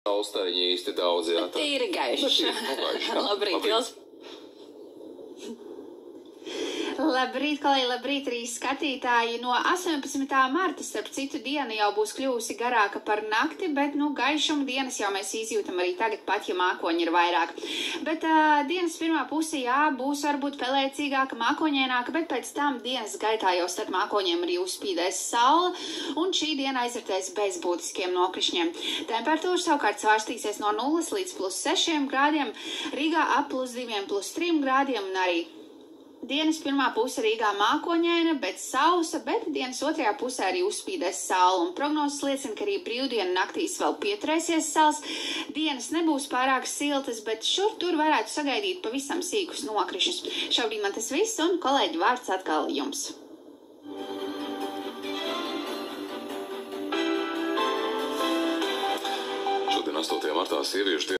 Saulstariņi īsti daudz, jā. Tīri gaišs. Labrīt, Ils. Labrīt, kolēģi, labrīt arī skatītāji. No 18. marta, starp citu, diena jau būs kļuvusi garāka par nakti, bet, gaišuma dienas jau mēs izjūtam arī tagad, pat ja mākoņi ir vairāk. Bet dienas pirmā puse, jā, būs varbūt pelēcīgāka, mākoņaināka, bet pēc tam dienas gaitā jau starp mākoņiem arī uzspīdēs saule, un šī diena aizritēs bez būtiskiem nokrišņiem. Temperatūra savukārt svārstīsies no 0 līdz +6 grādiem, Rīgā ap +2, +3 grādiem, un arī dienas pirmā puse Rīgā mākoņaina, bet sausa, bet dienas otrajā pusē arī uzspīdēs saule. Un prognozes liecina, ka arī brīvdienu naktīs vēl pieturēsies saules. Dienas nebūs pārāk siltas, bet šur tur varētu sagaidīt pavisam sīkus nokrišus. Šobrīd man tas viss, un kolēģi vārds atkal jums. Šodien 8. martā sieviešu